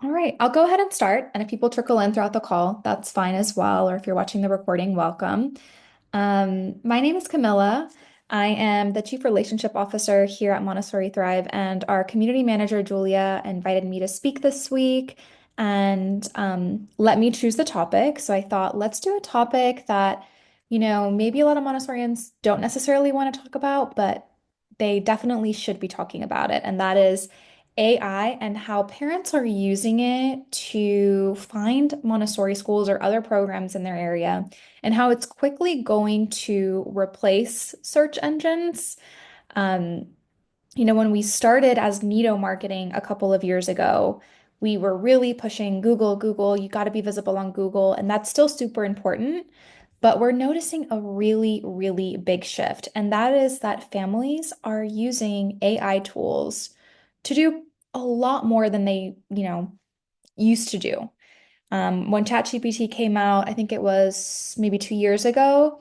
All right, I'll go ahead and start. And if people trickle in throughout the call, that's fine as well. Or if you're watching the recording, welcome. My name is Camila. I am the Chief Relationship Officer here at Montessori Thrive, and our community manager, Julia, invited me to speak this week and let me choose the topic. So I thought, let's do a topic that, maybe a lot of Montessorians don't necessarily want to talk about, but they definitely should be talking about it. And that is AI and how parents are using it to find Montessori schools or other programs in their area and how it's quickly going to replace search engines. Um, when we started as Nido marketing a couple of years ago, we were really pushing Google, Google, you got to be visible on Google, and that's still super important. But we're noticing a really, really big shift, and that is that families are using AI tools to do a lot more than they, used to do. When ChatGPT came out, I think it was maybe 2 years ago,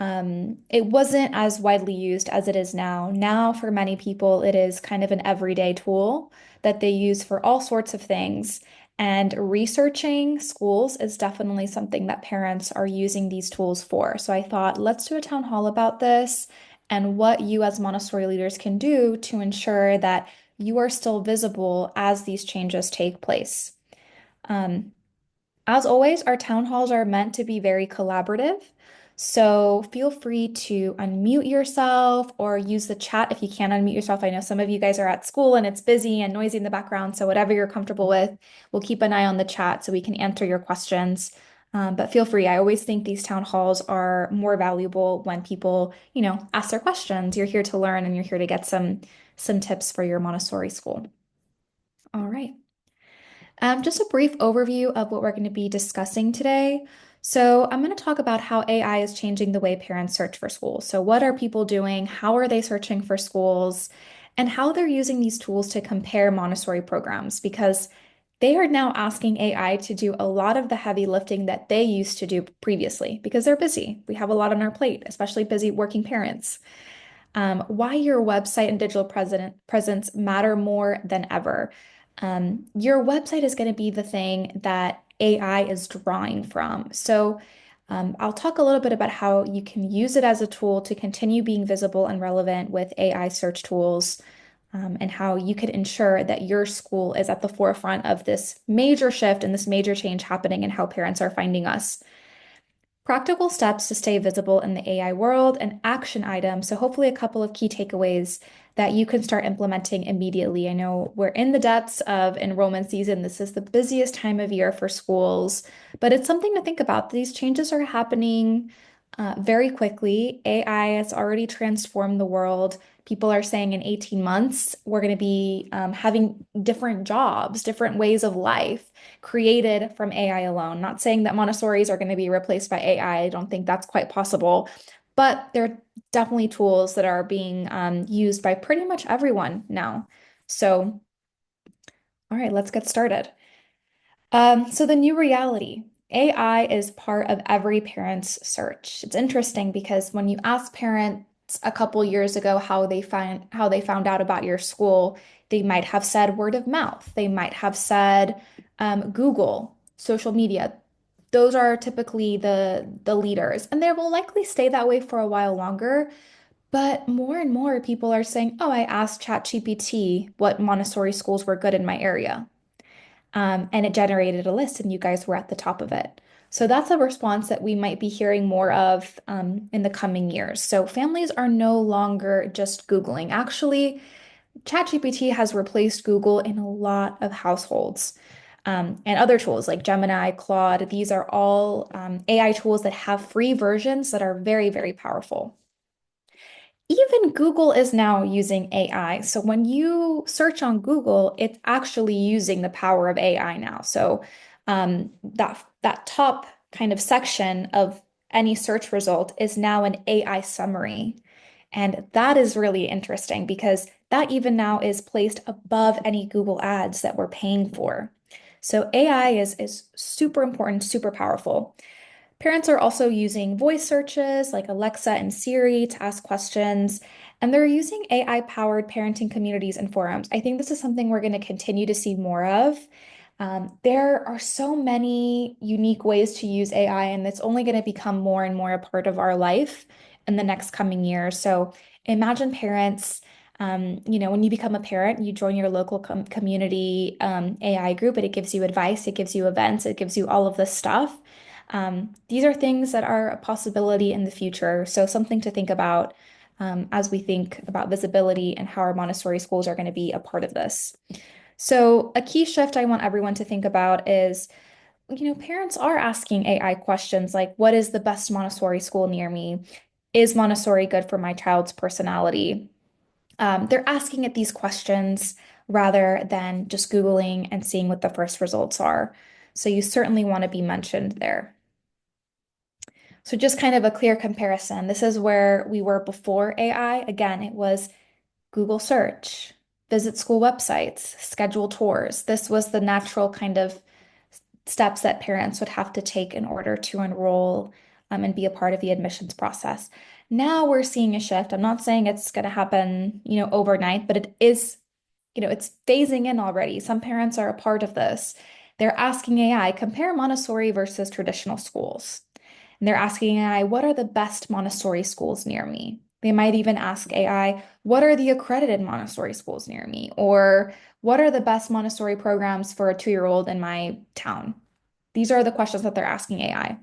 it wasn't as widely used as it is now. Now, for many people, it is kind of an everyday tool that they use for all sorts of things. And researching schools is definitely something that parents are using these tools for. So I thought, let's do a town hall about this and what you as Montessori leaders can do to ensure that you are still visible as these changes take place. Um, as always, our town halls are meant to be very collaborative. So feel free to unmute yourself or use the chat if you can't unmute yourself. I know some of you guys are at school and it's busy and noisy in the background. So whatever you're comfortable with, we'll keep an eye on the chat so we can answer your questions. But feel free. I always think these town halls are more valuable when people, ask their questions. You're here to learn and you're here to get some tips for your Montessori school. All right. Just a brief overview of what we're going to be discussing today. So, I'm going to talk about how AI is changing the way parents search for schools. So, what are people doing? How are they searching for schools? And how they're using these tools to compare Montessori programs because they are now asking AI to do a lot of the heavy lifting that they used to do previously because they're busy. We have a lot on our plate, especially busy working parents. Why your website and digital presence matter more than ever. Your website is going to be the thing that AI is drawing from. So, I'll talk a little bit about how you can use it as a tool to continue being visible and relevant with AI search tools, and how you could ensure that your school is at the forefront of this major shift and this major change happening in how parents are finding us. Practical steps to stay visible in the AI world and action items. So, hopefully, a couple of key takeaways that you can start implementing immediately. I know we're in the depths of enrollment season. This is the busiest time of year for schools, but it's something to think about. These changes are happening very quickly. AI has already transformed the world. People are saying in 18 months, we're going to be having different jobs, different ways of life created from AI alone. Not saying that Montessori's are going to be replaced by AI. I don't think that's quite possible, but there are definitely tools that are being used by pretty much everyone now. So, all right, let's get started. So the new reality, AI is part of every parent's search. It's interesting because when you ask parents a couple years ago how they found out about your school, they might have said word of mouth. They might have said Google, social media. Those are typically the leaders, and they will likely stay that way for a while longer. But more and more people are saying, "Oh, I asked ChatGPT what Montessori schools were good in my area." And it generated a list, and you guys were at the top of it. So that's a response that we might be hearing more of in the coming years. So families are no longer just Googling. Actually, ChatGPT has replaced Google in a lot of households. And other tools like Gemini, Claude, these are all AI tools that have free versions that are very, very powerful. Even Google is now using AI. So when you search on Google, it's actually using the power of AI now. So that top kind of section of any search result is now an AI summary. And that is really interesting because that even now is placed above any Google ads that we're paying for. So AI is super important, super powerful. Parents are also using voice searches like Alexa and Siri to ask questions, and they're using AI-powered parenting communities and forums. I think this is something we're going to continue to see more of. There are so many unique ways to use AI, and it's only going to become more and more a part of our life in the next coming years. So imagine parents, when you become a parent, you join your local community AI group, and it gives you advice, it gives you events, it gives you all of this stuff. These are things that are a possibility in the future. So something to think about as we think about visibility and how our Montessori schools are going to be a part of this. So, a key shift I want everyone to think about is, parents are asking AI questions like, what is the best Montessori school near me? Is Montessori good for my child's personality? They're asking it these questions rather than just Googling and seeing what the first results are. So, you certainly want to be mentioned there. So, just kind of a clear comparison. This is where we were before AI. Again, it was Google search, visit school websites, schedule tours. This was the natural kind of steps that parents would have to take in order to enroll and be a part of the admissions process. Now we're seeing a shift. I'm not saying it's going to happen, overnight, but it is, it's phasing in already. Some parents are a part of this. They're asking AI, compare Montessori versus traditional schools. And they're asking AI, what are the best Montessori schools near me? They might even ask AI, what are the accredited Montessori schools near me? Or what are the best Montessori programs for a 2-year-old in my town? These are the questions that they're asking AI.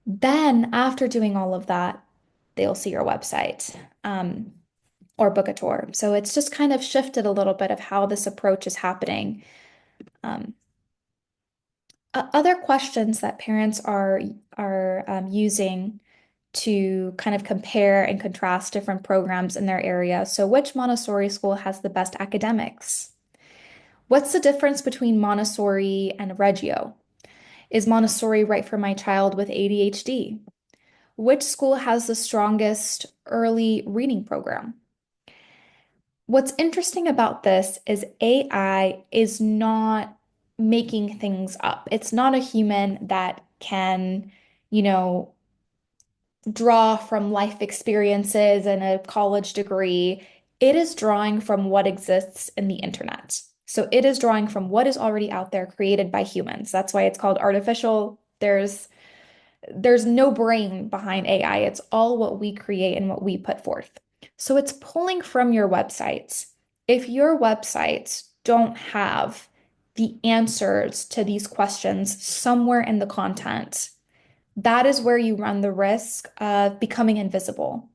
Then, after doing all of that, they'll see your website or book a tour. So it's just kind of shifted a little bit of how this approach is happening. Um, Other questions that parents are using to kind of compare and contrast different programs in their area. So, which Montessori school has the best academics? What's the difference between Montessori and Reggio? Is Montessori right for my child with ADHD? Which school has the strongest early reading program? What's interesting about this is AI is not making things up. It's not a human that can, you know, draw from life experiences and a college degree. It is drawing from what exists in the internet. So it is drawing from what is already out there created by humans. That's why it's called artificial. There's no brain behind AI. It's all what we create and what we put forth. So it's pulling from your websites. If your websites don't have the answers to these questions somewhere in the content, that is where you run the risk of becoming invisible.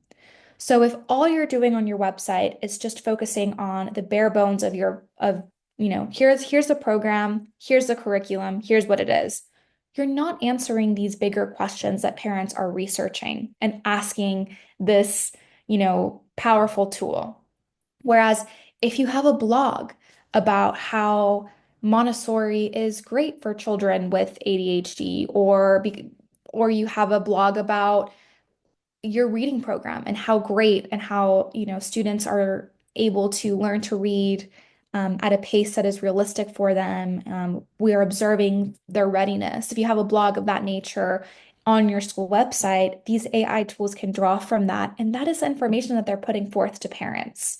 So if all you're doing on your website is just focusing on the bare bones of here's the program, here's the curriculum, here's what it is. You're not answering these bigger questions that parents are researching and asking this, powerful tool. Whereas if you have a blog about how Montessori is great for children with ADHD, or you have a blog about your reading program and how great and how, students are able to learn to read at a pace that is realistic for them. We are observing their readiness. If you have a blog of that nature on your school website, these AI tools can draw from that, and that is the information that they're putting forth to parents.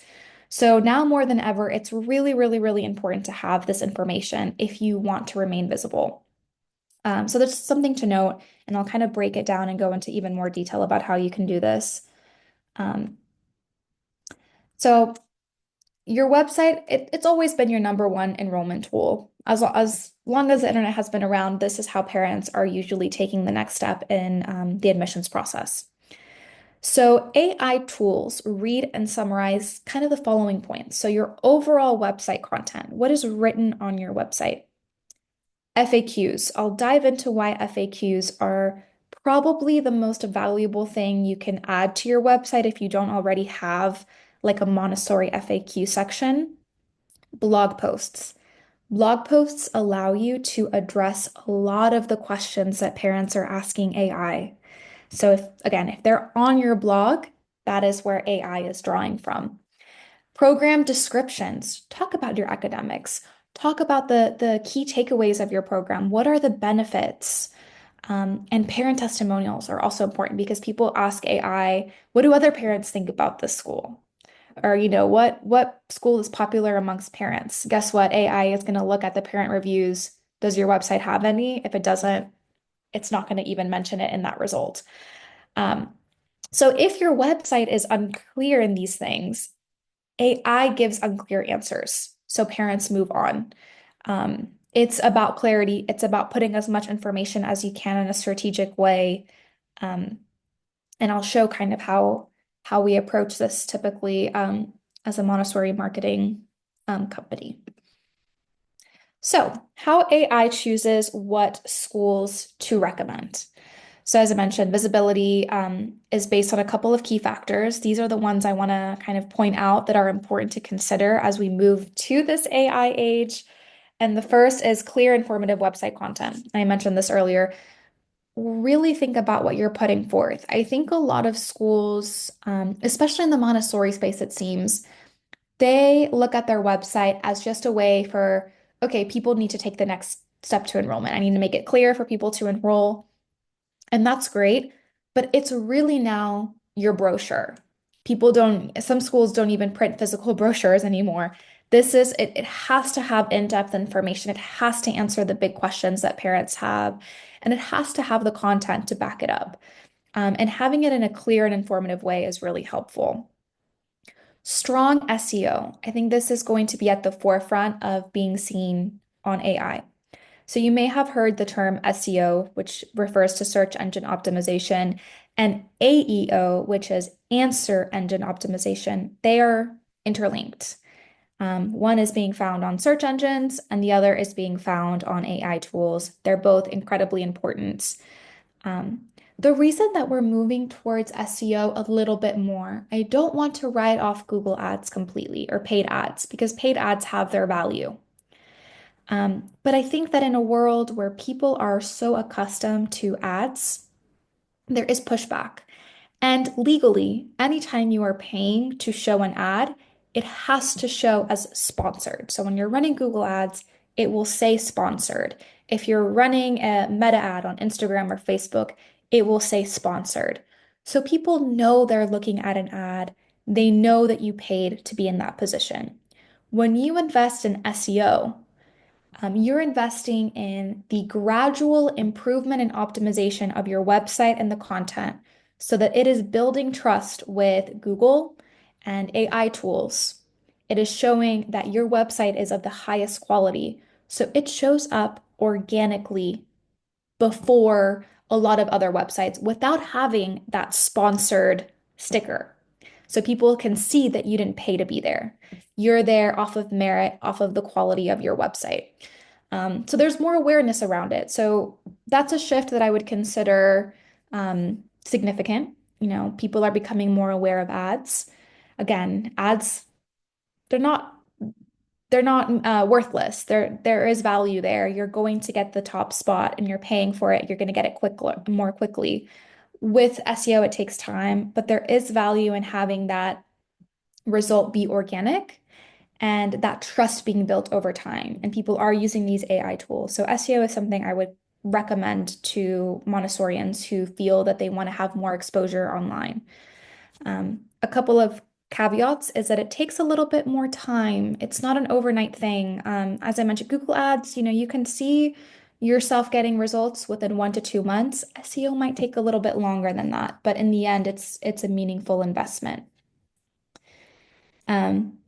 So now more than ever, it's really, really, really important to have this information if you want to remain visible. So that's something to note, and I'll kind of break it down and go into even more detail about how you can do this. Um, so your website, it's always been your number one enrollment tool. As long as the internet has been around, this is how parents are usually taking the next step in the admissions process. So AI tools read and summarize kind of the following points. So your overall website content, what is written on your website? FAQs. I'll dive into why FAQs are probably the most valuable thing you can add to your website if you don't already have like a Montessori FAQ section. Blog posts. Blog posts allow you to address a lot of the questions that parents are asking AI. So if they're on your blog, that is where AI is drawing from. Program descriptions. Talk about your academics. Talk about the key takeaways of your program. What are the benefits? And parent testimonials are also important because people ask AI, what do other parents think about this school? Or, what school is popular amongst parents? Guess what? AI is going to look at the parent reviews. Does your website have any? If it doesn't, it's not going to even mention it in that result. Um, so if your website is unclear in these things, AI gives unclear answers. So parents move on. It's about clarity. It's about putting as much information as you can in a strategic way. Um, and I'll show kind of how we approach this typically as a Montessori marketing company. So, how AI chooses what schools to recommend. So, as I mentioned, visibility is based on a couple of key factors. These are the ones I want to kind of point out that are important to consider as we move to this AI age. And the first is clear, informative website content. I mentioned this earlier. Really think about what you're putting forth. I think a lot of schools, especially in the Montessori space, it seems, they look at their website as just a way for, okay, people need to take the next step to enrollment. I need to make it clear for people to enroll. And that's great, but it's really now your brochure. Some schools don't even print physical brochures anymore. It has to have in-depth information. It has to answer the big questions that parents have, and it has to have the content to back it up. And having it in a clear and informative way is really helpful. Strong SEO. I think this is going to be at the forefront of being seen on AI. So you may have heard the term SEO, which refers to search engine optimization, and AEO, which is answer engine optimization. They are interlinked. One is being found on search engines, and the other is being found on AI tools. They're both incredibly important. Um, the reason that we're moving towards SEO a little bit more, I don't want to write off Google Ads completely or paid ads because paid ads have their value. But I think that in a world where people are so accustomed to ads, there is pushback. And legally, anytime you are paying to show an ad, it has to show as sponsored. So when you're running Google Ads, it will say sponsored. If you're running a meta ad on Instagram or Facebook, it will say sponsored. So people know they're looking at an ad. They know that you paid to be in that position. When you invest in SEO, you're investing in the gradual improvement and optimization of your website and the content so that it is building trust with Google and AI tools. It is showing that your website is of the highest quality. So it shows up organically before a lot of other websites without having that sponsored sticker. So people can see that you didn't pay to be there. You're there off of merit, off of the quality of your website. So there's more awareness around it. So that's a shift that I would consider significant. People are becoming more aware of ads. Again, ads, they're not they're not worthless. There is value there. You're going to get the top spot and you're paying for it. You're going to get it more quickly. With SEO, it takes time, but there is value in having that result be organic and that trust being built over time. And people are using these AI tools. So SEO is something I would recommend to Montessorians who feel that they want to have more exposure online. A couple of caveats is that it takes a little bit more time. It's not an overnight thing. As I mentioned, Google Ads, you can see yourself getting results within 1 to 2 months. SEO might take a little bit longer than that, but in the end, it's a meaningful investment.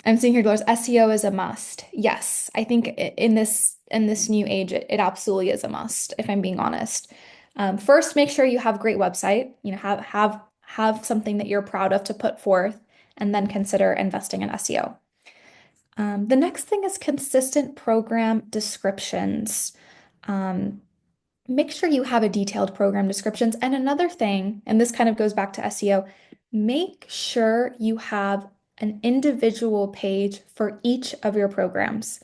I'm seeing here, Dolores, SEO is a must. Yes, I think in this new age, it absolutely is a must, if I'm being honest. First, make sure you have a great website, have something that you're proud of to put forth, and then consider investing in SEO. The next thing is consistent program descriptions. Um, Make sure you have a detailed program descriptions. And another thing, and this kind of goes back to SEO, make sure you have an individual page for each of your programs.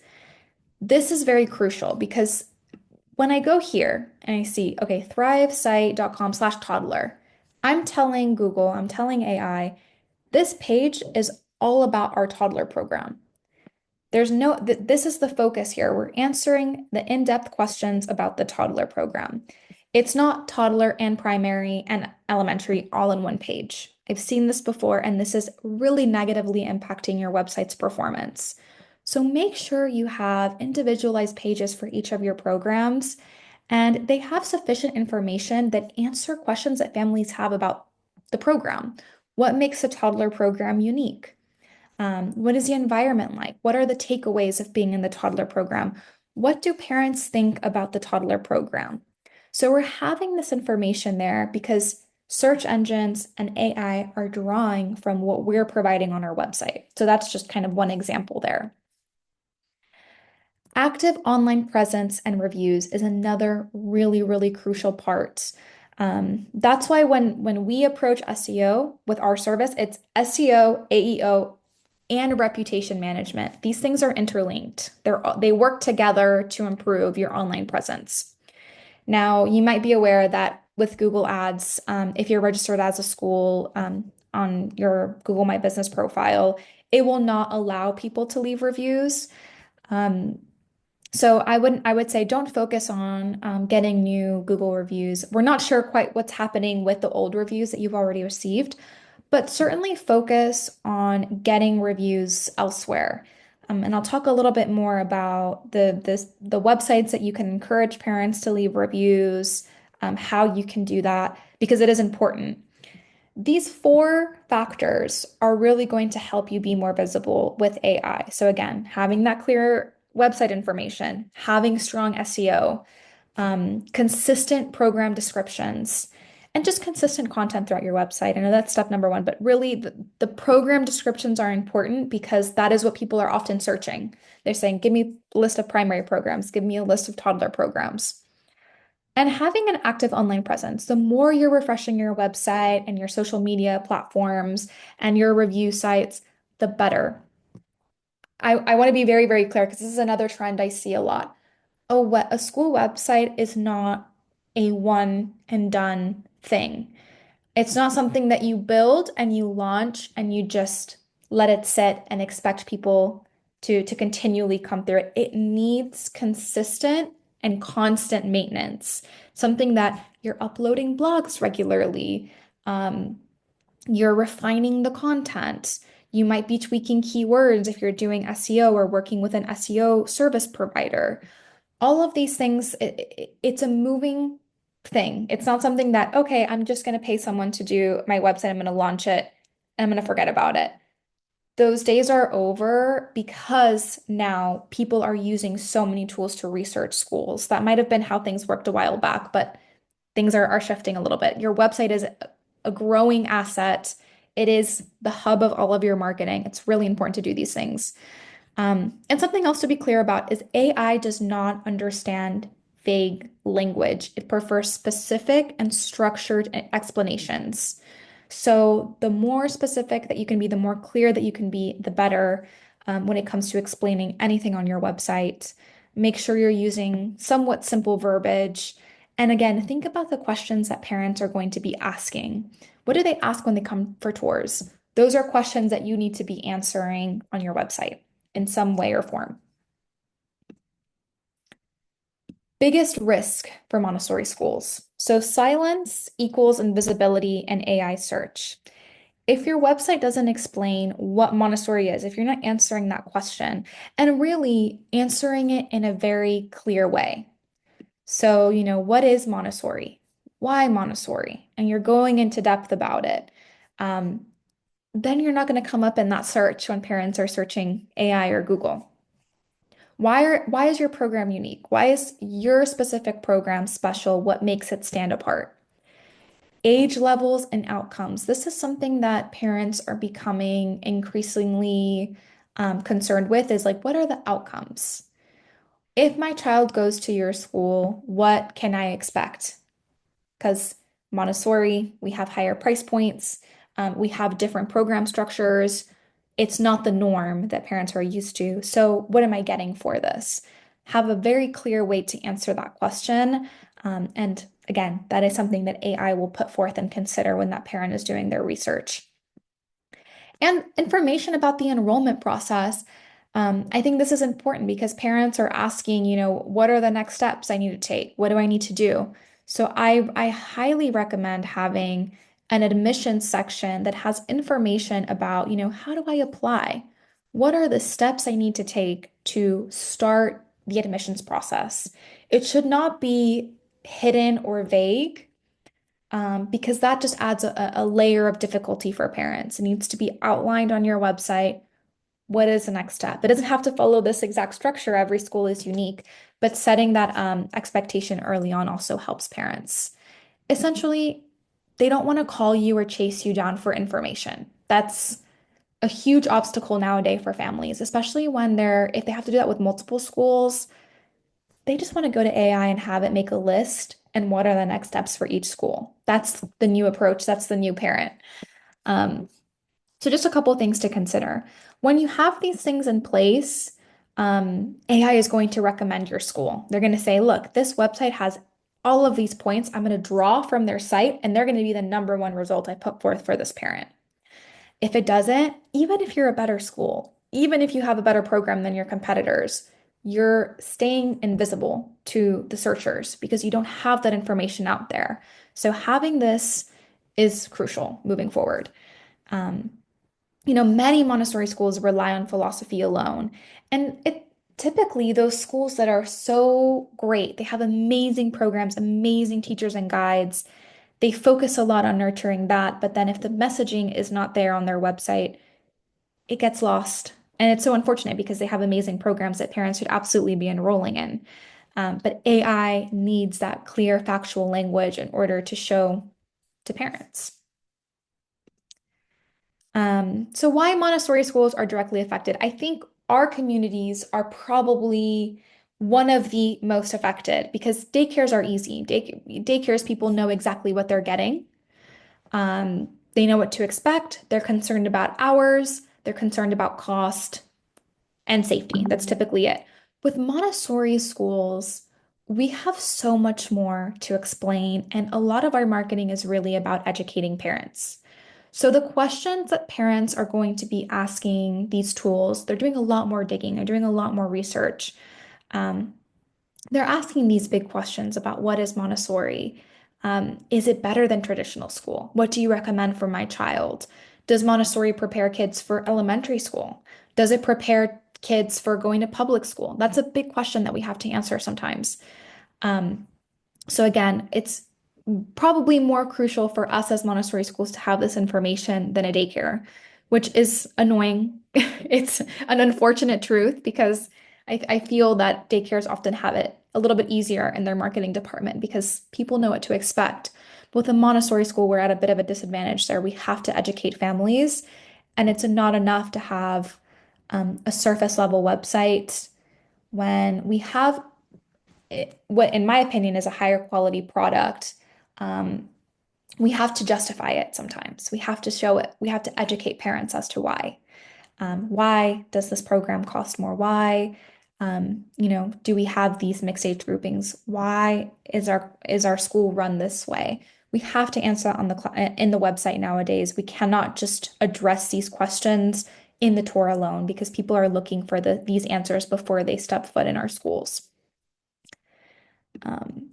This is very crucial because when I go here and I see, okay, thrivesite.com/toddler, I'm telling Google, I'm telling AI, this page is all about our toddler program. This is the focus here. We're answering the in-depth questions about the toddler program. It's not toddler and primary and elementary all in one page. I've seen this before, and this is really negatively impacting your website's performance. So make sure you have individualized pages for each of your programs, and they have sufficient information that answer questions that families have about the program. What makes a toddler program unique? What is the environment like? What are the takeaways of being in the toddler program? What do parents think about the toddler program? So we're having this information there because search engines and AI are drawing from what we're providing on our website. So that's just kind of one example there. Active online presence and reviews is another really, really crucial part. That's why when we approach SEO with our service, it's SEO, AEO, and reputation management. These things are interlinked. They work together to improve your online presence. Now, you might be aware that with Google Ads, if you're registered as a school on your Google My Business profile, it will not allow people to leave reviews. Um, so I would say don't focus on getting new Google reviews. We're not sure quite what's happening with the old reviews that you've already received, but certainly focus on getting reviews elsewhere. And I'll talk a little bit more about the websites that you can encourage parents to leave reviews, how you can do that, because it is important. These four factors are really going to help you be more visible with AI. So again, having that clear website information, having strong SEO, consistent program descriptions, and just consistent content throughout your website. I know that's step number one, but really the program descriptions are important because that is what people are often searching. They're saying, give me a list of primary programs, give me a list of toddler programs. And having an active online presence, the more you're refreshing your website and your social media platforms and your review sites, the better. I want to be very, very clear because this is another trend I see a lot. A school website is not a one and done thing. It's not something that you build and you launch and you just let it sit and expect people to continually come through it. It needs consistent and constant maintenance. Something that you're uploading blogs regularly. Um, you're refining the content. You might be tweaking keywords if you're doing SEO or working with an SEO service provider. All of these things, it's a moving thing. It's not something that, okay, I'm just going to pay someone to do my website, I'm going to launch it, and I'm going to forget about it. Those days are over because now people are using so many tools to research schools. That might have been how things worked a while back, but things are shifting a little bit. Your website is a growing asset. It is the hub of all of your marketing. It's really important to do these things. And something else to be clear about is AI does not understand vague language. It prefers specific and structured explanations. So the more specific that you can be, the more clear that you can be, the better when it comes to explaining anything on your website. Make sure you're using somewhat simple verbiage. And again, think about the questions that parents are going to be asking. What do they ask when they come for tours? Those are questions that you need to be answering on your website in some way or form. Biggest risk for Montessori schools. So silence equals invisibility in AI search. If your website doesn't explain what Montessori is, if you're not answering that question and really answering it in a very clear way. So, what is Montessori? Why Montessori? And you're going into depth about it. Um, then you're not going to come up in that search when parents are searching AI or Google. Why is your program unique? Why is your specific program special? What makes it stand apart? Age levels and outcomes. This is something that parents are becoming increasingly concerned with is like, what are the outcomes? If my child goes to your school, what can I expect? Because Montessori, we have higher price points, we have different program structures. It's not the norm that parents are used to. So, what am I getting for this? Have a very clear way to answer that question. And again, that is something that AI will put forth and consider when that parent is doing their research. And information about the enrollment process. I think this is important because parents are asking, what are the next steps I need to take? What do I need to do? So I highly recommend having an admissions section that has information about, how do I apply? What are the steps I need to take to start the admissions process? It should not be hidden or vague, because that just adds a layer of difficulty for parents. It needs to be outlined on your website. What is the next step? It doesn't have to follow this exact structure. Every school is unique, but setting that expectation early on also helps parents. Essentially, they don't want to call you or chase you down for information. That's a huge obstacle nowadays for families, especially when if they have to do that with multiple schools. They just want to go to AI and have it make a list and what are the next steps for each school. That's the new approach. That's the new parent. Um, so just a couple things to consider. When you have these things in place, AI is going to recommend your school. They're going to say, look, this website has all of these points. I'm going to draw from their site, and they're going to be the number one result I put forth for this parent. If it doesn't, even if you're a better school, even if you have a better program than your competitors, you're staying invisible to the searchers because you don't have that information out there. So having this is crucial moving forward. Um, Many Montessori schools rely on philosophy alone. And it typically those schools that are so great, they have amazing programs, amazing teachers and guides. They focus a lot on nurturing that, but then if the messaging is not there on their website, it gets lost. And it's so unfortunate because they have amazing programs that parents should absolutely be enrolling in. But AI needs that clear, factual language in order to show to parents. So why Montessori schools are directly affected? I think our communities are probably one of the most affected because daycares are easy. Daycares, people know exactly what they're getting. They know what to expect. They're concerned about hours. They're concerned about cost and safety. That's typically it. With Montessori schools, we have so much more to explain, and a lot of our marketing is really about educating parents. So the questions that parents are going to be asking these tools, they're doing a lot more digging, they're doing a lot more research. Um, they're asking these big questions about what is Montessori? Is it better than traditional school? What do you recommend for my child? Does Montessori prepare kids for elementary school? Does it prepare kids for going to public school? That's a big question that we have to answer sometimes. Um, so again, it's probably more crucial for us as Montessori schools to have this information than a daycare, which is annoying. It's an unfortunate truth because I feel that daycares often have it a little bit easier in their marketing department because people know what to expect. But with a Montessori school, we're at a bit of a disadvantage there. We have to educate families, and it's not enough to have a surface level website when we have what, in my opinion, is a higher quality product. Um, we have to justify it sometimes. We have to show it. We have to educate parents as to why. Why does this program cost more? Why, do we have these mixed age groupings? Why is our school run this way? We have to answer on in the website nowadays. We cannot just address these questions in the tour alone because people are looking for these answers before they step foot in our schools. Um,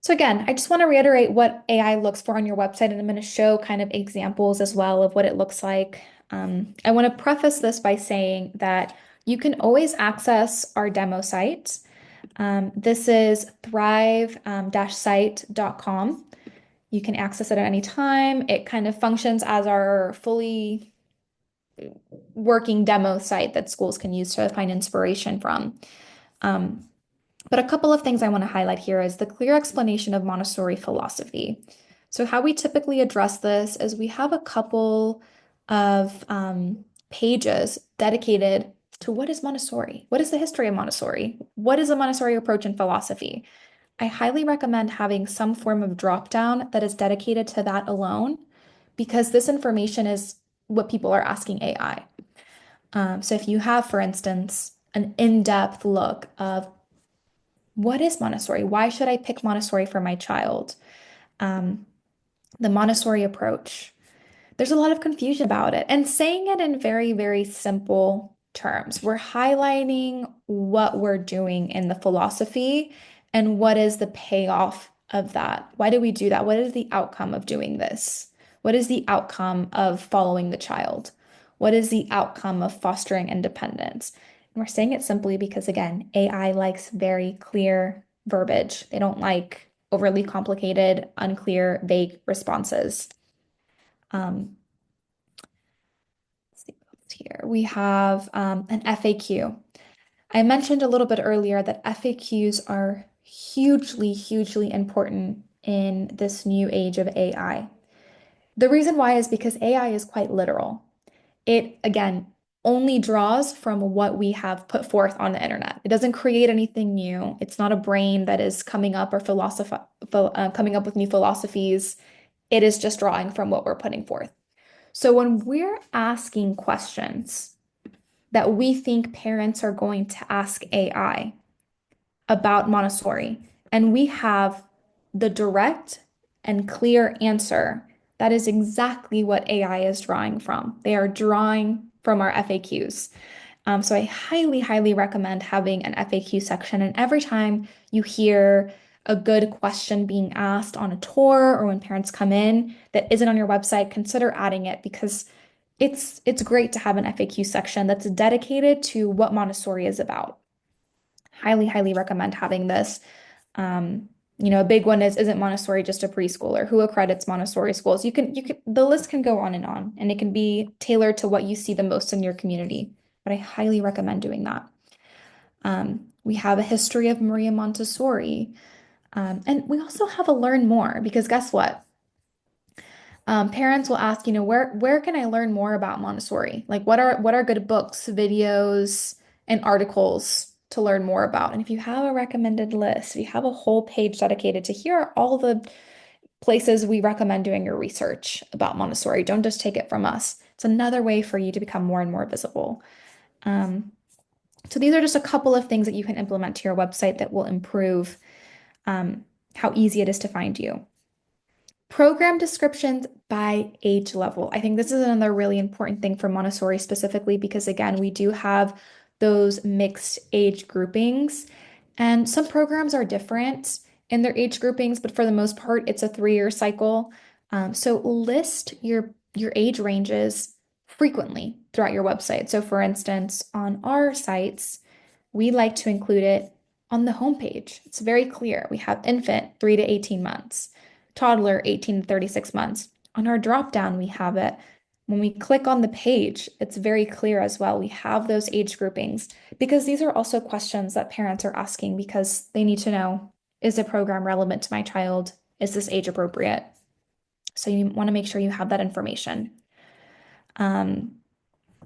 So again, I just want to reiterate what AI looks for on your website, and I'm going to show kind of examples as well of what it looks like. I want to preface this by saying that you can always access our demo site. This is thrive-site.com. You can access it at any time. It kind of functions as our fully working demo site that schools can use to find inspiration from. Um, but a couple of things I want to highlight here is the clear explanation of Montessori philosophy. So, how we typically address this is we have a couple of pages dedicated to what is Montessori? What is the history of Montessori? What is the Montessori approach in philosophy? I highly recommend having some form of drop down that is dedicated to that alone because this information is what people are asking AI. So, if you have, for instance, an in-depth look of what is Montessori? Why should I pick Montessori for my child? Um, the Montessori approach. There's a lot of confusion about it and saying it in very, very simple terms. We're highlighting what we're doing in the philosophy And what is the payoff of that? Why do we do that? What is the outcome of doing this? What is the outcome of following the child? What is the outcome of fostering independence? And we're saying it simply because, again, AI likes very clear verbiage. They don't like overly complicated, unclear, vague responses. Um, let's see what else here. We have an FAQ. I mentioned a little bit earlier that FAQs are hugely, hugely important in this new age of AI. The reason why is because AI is quite literal. It, again, only draws from what we have put forth on the internet. It doesn't create anything new. It's not a brain that is coming up or coming up with new philosophies. It is just drawing from what we're putting forth. So when we're asking questions that we think parents are going to ask AI about Montessori, and we have the direct and clear answer, that is exactly what AI is drawing from. They are drawing from our FAQs. So I highly, highly recommend having an FAQ section. And every time you hear a good question being asked on a tour or when parents come in that isn't on your website, consider adding it because it's great to have an FAQ section that's dedicated to what Montessori is about. Highly, highly recommend having this. A big one is, isn't Montessori just a preschooler? Who accredits Montessori schools? The list can go on, and it can be tailored to what you see the most in your community. But I highly recommend doing that. We have a history of Maria Montessori. And we also have a learn more because guess what? Parents will ask, where can I learn more about Montessori? Like what are good books, videos, and articles to learn more about? And if you have a recommended list, if you have a whole page dedicated to here are all the places we recommend doing your research about Montessori. Don't just take it from us. It's another way for you to become more and more visible. Um, so these are just a couple of things that you can implement to your website that will improve how easy it is to find you. Program descriptions by age level. I think this is another really important thing for Montessori specifically because, again, we do have those mixed age groupings, and some programs are different in their age groupings, but for the most part, it's a 3-year cycle. So list your age ranges frequently throughout your website. So, for instance, on our sites, we like to include it on the homepage. It's very clear. We have infant 3 to 18 months, toddler 18 to 36 months. On our drop down, we have it. When we click on the page, it's very clear as well. We have those age groupings because these are also questions that parents are asking because they need to know, is the program relevant to my child? Is this age appropriate? So you want to make sure you have that information. Um,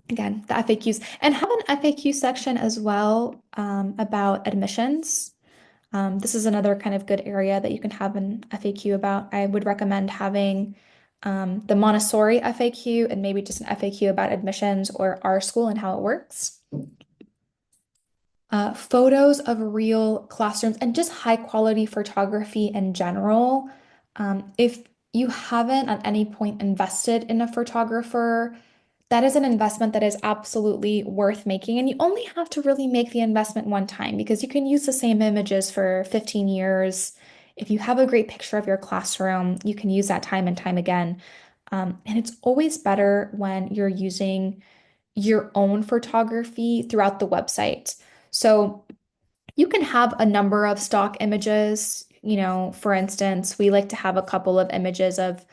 Again, the FAQs and have an FAQ section as well about admissions. This is another kind of good area that you can have an FAQ about. I would recommend having the Montessori FAQ and maybe just an FAQ about admissions or our school and how it works. Photos of real classrooms and just high quality photography in general. If you haven't at any point invested in a photographer, that is an investment that is absolutely worth making. And you only have to really make the investment one time because you can use the same images for 15 years. If you have a great picture of your classroom, you can use that time and time again. And it's always better when you're using your own photography throughout the website. So you can have a number of stock images. For instance, we like to have a couple of images of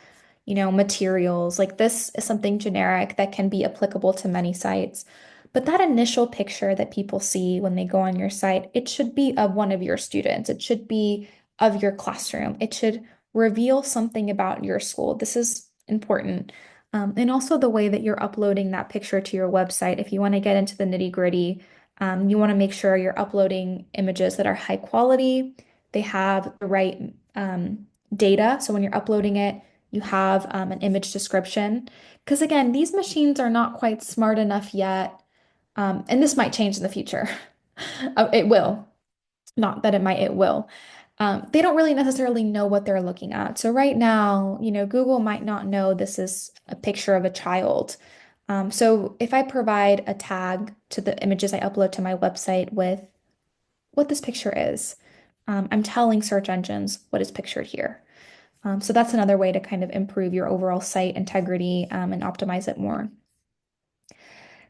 materials. Like this is something generic that can be applicable to many sites. But that initial picture that people see when they go on your site, it should be of one of your students. It should be of your classroom. It should reveal something about your school. This is important. And also the way that you're uploading that picture to your website. If you want to get into the nitty-gritty, you want to make sure you're uploading images that are high quality. They have the right data. So when you're uploading it, you have an image description. Because again, these machines are not quite smart enough yet. And this might change in the future. It will. Not that it might, it will. They don't really necessarily know what they're looking at. So right now, Google might not know this is a picture of a child. So if I provide a tag to the images I upload to my website with what this picture is, I'm telling search engines what is pictured here. So that's another way to kind of improve your overall site integrity and optimize it more.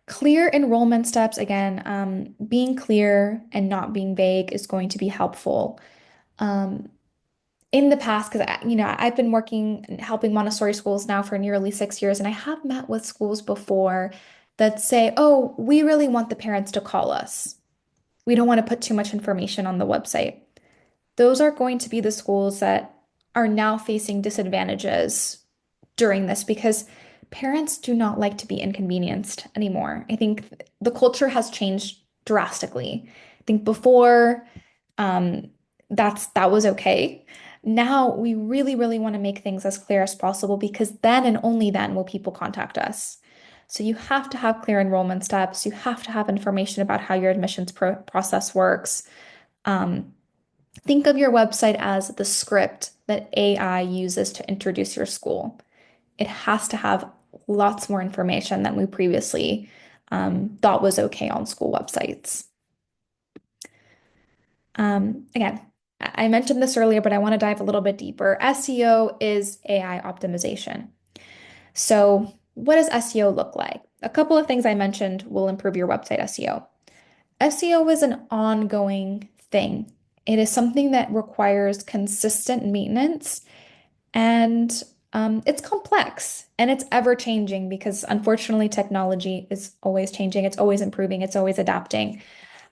Clear enrollment steps, again, being clear and not being vague is going to be helpful. Um, in the past, because I've been working and helping Montessori schools now for nearly 6 years, and I have met with schools before that say, "Oh, we really want the parents to call us. We don't want to put too much information on the website." Those are going to be the schools that are now facing disadvantages during this because parents do not like to be inconvenienced anymore. I think the culture has changed drastically. I think before um, that was okay. Now we really, really want to make things as clear as possible because then and only then will people contact us. So you have to have clear enrollment steps. You have to have information about how your admissions process works. Um, Think of your website as the script that AI uses to introduce your school. It has to have lots more information than we previously thought was okay on school websites. Again, I mentioned this earlier, but I want to dive a little bit deeper. SEO is AI optimization. So, what does SEO look like? A couple of things I mentioned will improve your website SEO. SEO is an ongoing thing. It is something that requires consistent maintenance and it's complex and it's ever changing because unfortunately technology is always changing, it's always improving, it's always adapting.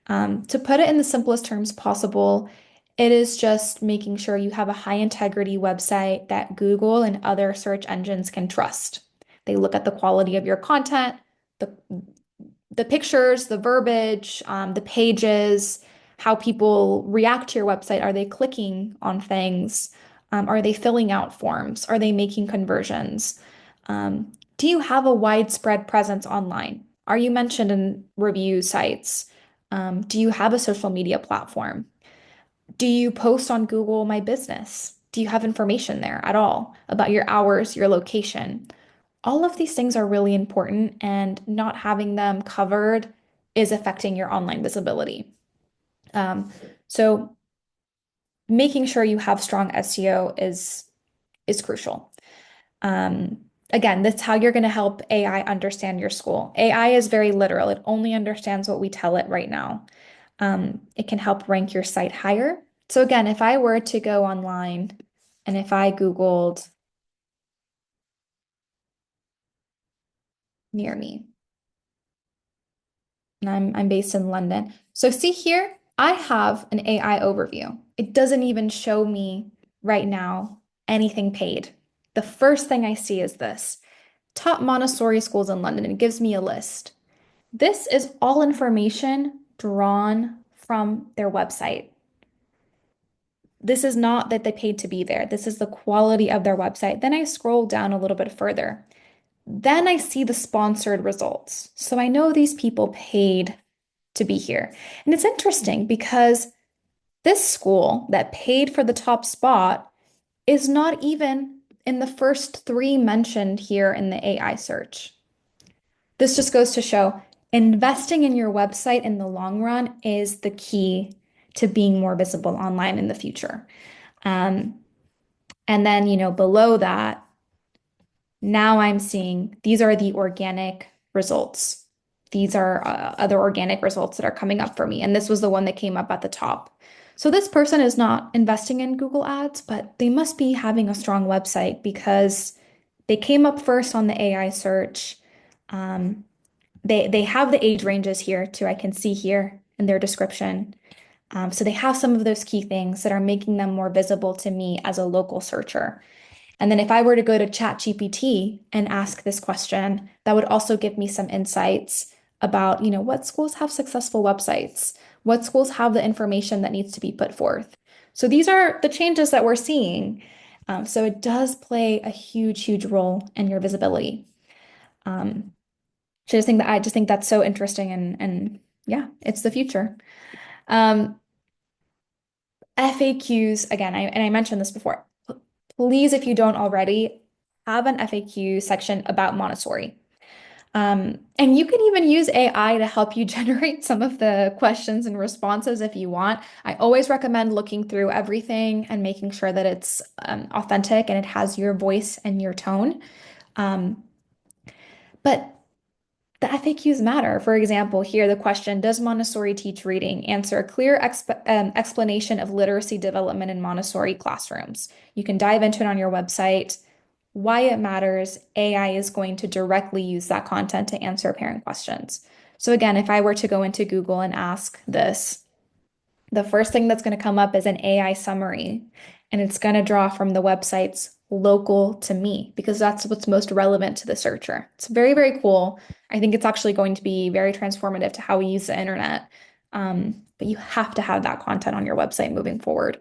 To put it in the simplest terms possible, it is just making sure you have a high integrity website that Google and other search engines can trust. They look at the quality of your content, the the pictures, the verbiage, the pages, how people react to your website. Are they clicking on things? Are they filling out forms? Are they making conversions? Do you have a widespread presence online? Are you mentioned in review sites? Do you have a social media platform? Do you post on Google My Business? Do you have information there at all about your hours, your location? All of these things are really important, and not having them covered is affecting your online visibility. Um, so making sure you have strong SEO is crucial. Um, Again, that's how you're going to help AI understand your school. AI is very literal. It only understands what we tell it right now. It can help rank your site higher. So again, if I were to go online and if I Googled near me, and I'm based in London. So see here, I have an AI overview. It doesn't even show me right now anything paid. The first thing I see is this top Montessori schools in London. It gives me a list. This is all information drawn from their website. This is not that they paid to be there. This is the quality of their website. Then I scroll down a little bit further. Then I see the sponsored results. So I know these people paid to be here. And it's interesting because this school that paid for the top spot is not even in the first three mentioned here in the AI search. This just goes to show investing in your website in the long run is the key to being more visible online in the future. Um, and then, below that, now I'm seeing these are the organic results. These are other organic results that are coming up for me. And this was the one that came up at the top. So this person is not investing in Google Ads, but they must be having a strong website because they came up first on the AI search. Um, they have the age ranges here too. I can see here in their description. So they have some of those key things that are making them more visible to me as a local searcher. And then if I were to go to ChatGPT and ask this question, that would also give me some insights about, what schools have successful websites, what schools have the information that needs to be put forth. So these are the changes that we're seeing. So it does play a huge, huge role in your visibility. Um, I just think that's so interesting and yeah, it's the future. Um, FAQs, again, and I mentioned this before. Please, if you don't already, have an FAQ section about Montessori. And you can even use AI to help you generate some of the questions and responses if you want. I always recommend looking through everything and making sure that it's authentic and it has your voice and your tone. Um, but the FAQs matter. For example, here the question, does Montessori teach reading? Answer, a clear explanation of literacy development in Montessori classrooms. You can dive into it on your website. Why it matters, AI is going to directly use that content to answer parent questions. So again, if I were to go into Google and ask this, the first thing that's going to come up is an AI summary, and it's going to draw from the websites local to me because that's what's most relevant to the searcher. It's very, very cool. I think it's actually going to be very transformative to how we use the internet. But you have to have that content on your website moving forward.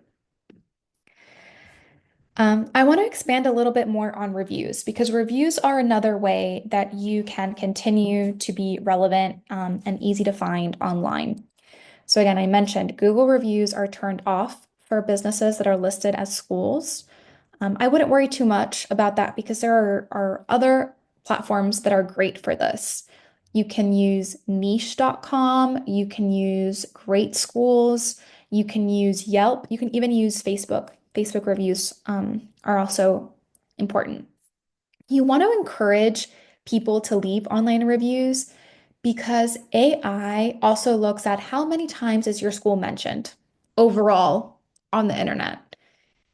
I want to expand a little bit more on reviews because reviews are another way that you can continue to be relevant and easy to find online. So again, I mentioned Google reviews are turned off for businesses that are listed as schools. I wouldn't worry too much about that because there are other platforms that are great for this. You can use niche.com, you can use Great Schools, you can use Yelp, you can even use Facebook. Facebook reviews are also important. You want to encourage people to leave online reviews because AI also looks at how many times is your school mentioned overall on the internet.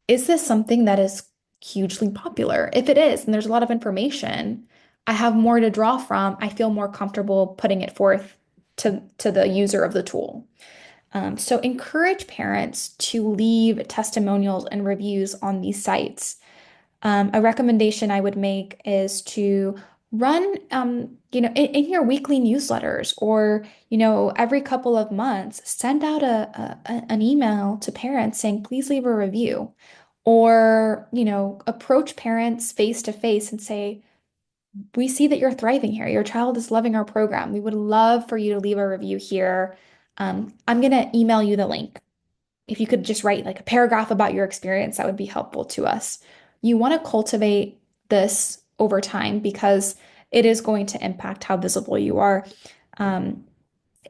Is this something that is hugely popular? If it is, and there's a lot of information, I have more to draw from. I feel more comfortable putting it forth to the user of the tool. So encourage parents to leave testimonials and reviews on these sites. A recommendation I would make is to run, in your weekly newsletters or, every couple of months, send out an email to parents saying, please leave a review. Or, approach parents face to face and say, we see that you're thriving here. Your child is loving our program. We would love for you to leave a review here. I'm going to email you the link. If you could just write like a paragraph about your experience, that would be helpful to us. You want to cultivate this over time because it is going to impact how visible you are. Um,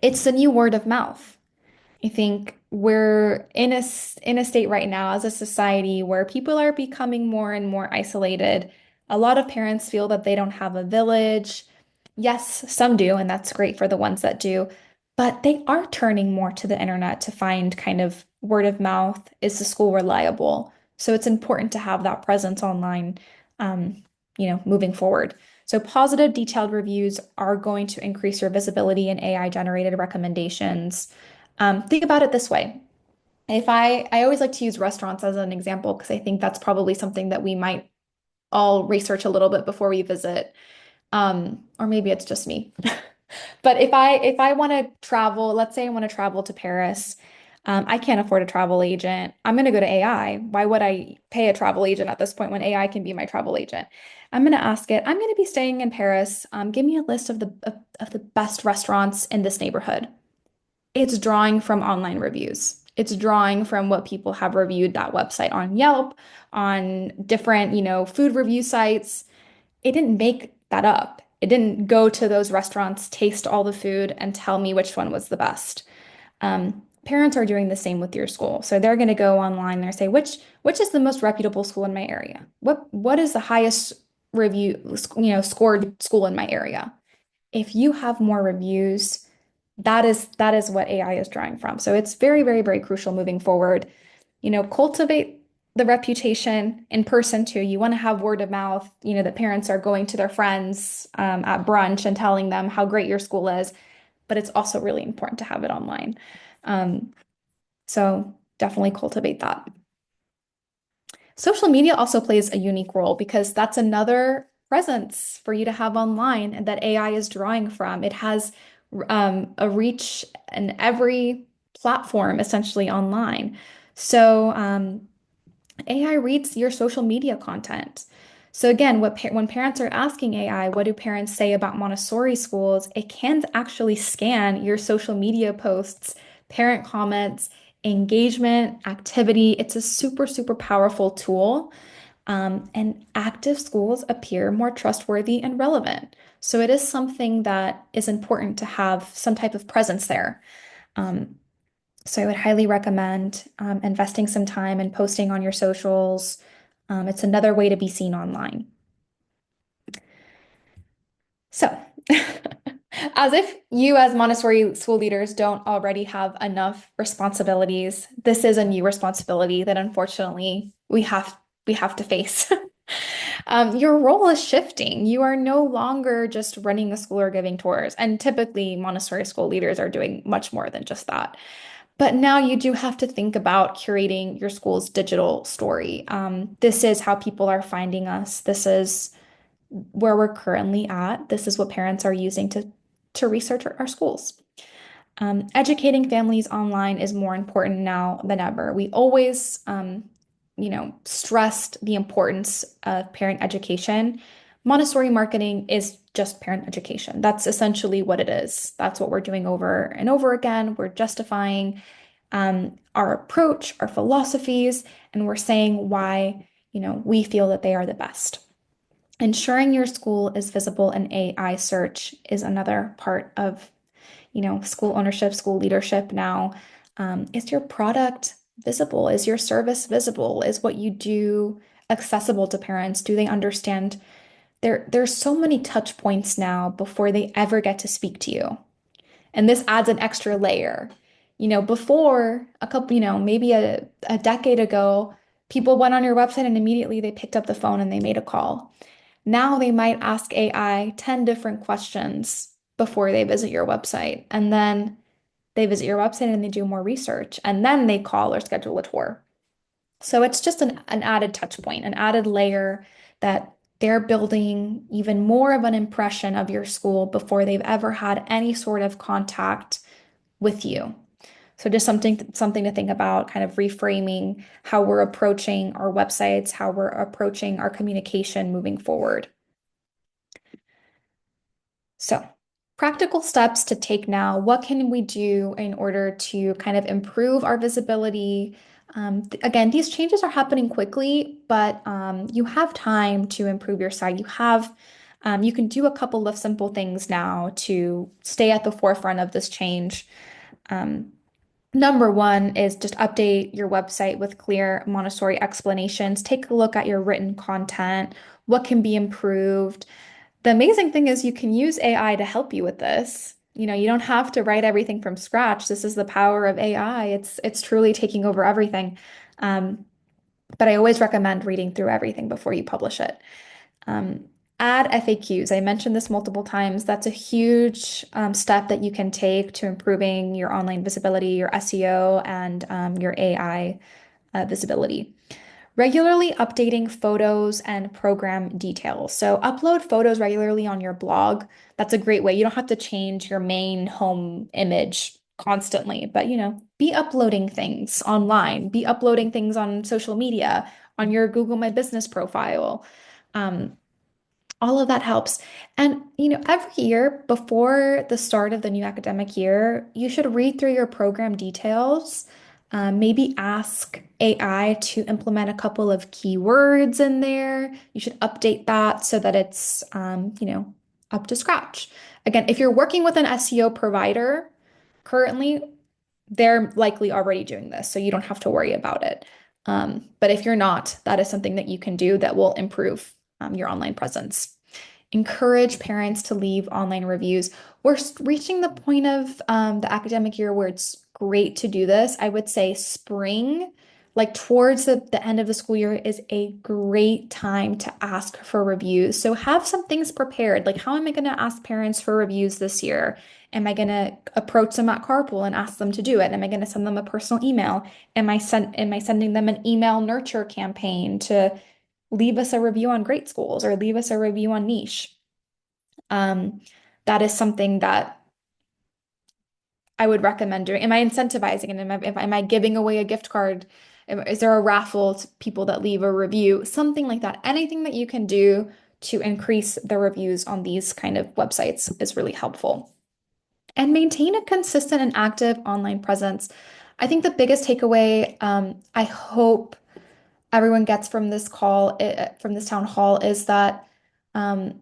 it's the new word of mouth. I think we're in a state right now as a society where people are becoming more and more isolated. A lot of parents feel that they don't have a village. Yes, some do, and that's great for the ones that do, but they are turning more to the internet to find kind of word of mouth. Is the school reliable? So it's important to have that presence online, moving forward. So positive, detailed reviews are going to increase your visibility in AI generated recommendations. Think about it this way. If I always like to use restaurants as an example because I think that's probably something that we might all research a little bit before we visit. Or maybe it's just me. But if I want to travel, let's say I want to travel to Paris, I can't afford a travel agent. I'm going to go to AI. Why would I pay a travel agent at this point when AI can be my travel agent? I'm going to ask it, I'm going to be staying in Paris. Give me a list of the best restaurants in this neighborhood. It's drawing from online reviews. It's drawing from what people have reviewed that website on Yelp, on different, food review sites. It didn't make that up. It didn't go to those restaurants, taste all the food, and tell me which one was the best. Parents are doing the same with your school. So they're going to go online and say, which is the most reputable school in my area? What is the highest review, scored school in my area? If you have more reviews, that is what AI is drawing from. So it's very, very, very crucial moving forward. Cultivate the reputation in person too. You want to have word of mouth, that parents are going to their friends at brunch and telling them how great your school is, but it's also really important to have it online. Um, so definitely cultivate that. Social media also plays a unique role because that's another presence for you to have online that AI is drawing from. It has a reach in every platform essentially online. So AI reads your social media content. So again, when parents are asking AI, what do parents say about Montessori schools? It can actually scan your social media posts, parent comments, engagement, activity. It's a super, super powerful tool. And active schools appear more trustworthy and relevant. So it is something that is important to have some type of presence there. Um, so I would highly recommend investing some time and posting on your socials. It's another way to be seen online. So, as if you as Montessori school leaders don't already have enough responsibilities, this is a new responsibility that unfortunately we have to face. Your role is shifting. You are no longer just running the school or giving tours, and typically Montessori school leaders are doing much more than just that. But now you do have to think about curating your school's digital story. This is how people are finding us. This is where we're currently at. This is what parents are using to research our schools. Educating families online is more important now than ever. We always, stressed the importance of parent education. Montessori marketing is just parent education. That's essentially what it is. That's what we're doing over and over again. We're justifying our approach, our philosophies, and we're saying why, we feel that they are the best. Ensuring your school is visible in AI search is another part of, school ownership, school leadership now. Is your product visible? Is your service visible? Is what you do accessible to parents? Do they understand? There's so many touch points now before they ever get to speak to you. And this adds an extra layer. Before a couple, maybe a decade ago, people went on your website and immediately they picked up the phone and they made a call. Now they might ask AI 10 different questions before they visit your website. And then they visit your website and they do more research. And then they call or schedule a tour. So it's just an added touch point, an added layer that they're building even more of an impression of your school before they've ever had any sort of contact with you. So just something to think about, kind of reframing how we're approaching our websites, how we're approaching our communication moving forward. So, practical steps to take now. What can we do in order to kind of improve our visibility? Again, these changes are happening quickly, but you have time to improve your site. You can do a couple of simple things now to stay at the forefront of this change. Um, Number one is just update your website with clear Montessori explanations. Take a look at your written content. What can be improved? The amazing thing is you can use AI to help you with this. You don't have to write everything from scratch. This is the power of AI. It's truly taking over everything. Um, but I always recommend reading through everything before you publish it. Um, Add FAQs. I mentioned this multiple times. That's a huge step that you can take to improving your online visibility, your SEO, and your AI visibility. Regularly updating photos and program details. So upload photos regularly on your blog. That's a great way. You don't have to change your main home image constantly, but be uploading things online, be uploading things on social media, on your Google My Business profile. Um, all of that helps. And, every year before the start of the new academic year, you should read through your program details. Maybe ask AI to implement a couple of keywords in there. You should update that so that it's, up to scratch. Again, if you're working with an SEO provider currently, they're likely already doing this, so you don't have to worry about it. But if you're not, that is something that you can do that will improve your online presence. Encourage parents to leave online reviews. We're reaching the point of the academic year where it's great to do this. I would say spring, like towards the end of the school year, is a great time to ask for reviews. So have some things prepared. Like, how am I going to ask parents for reviews this year? Am I going to approach them at carpool and ask them to do it? Am I going to send them a personal email? Am I sending them an email nurture campaign to leave us a review on great schools or leave us a review on niche? Um, that is something that I would recommend doing. Am I incentivizing it? Am I giving away a gift card? Is there a raffle to people that leave a review? Something like that. Anything that you can do to increase the reviews on these kind of websites is really helpful. And maintain a consistent and active online presence. I think the biggest takeaway, I hope everyone gets from this call, from this town hall, is that um,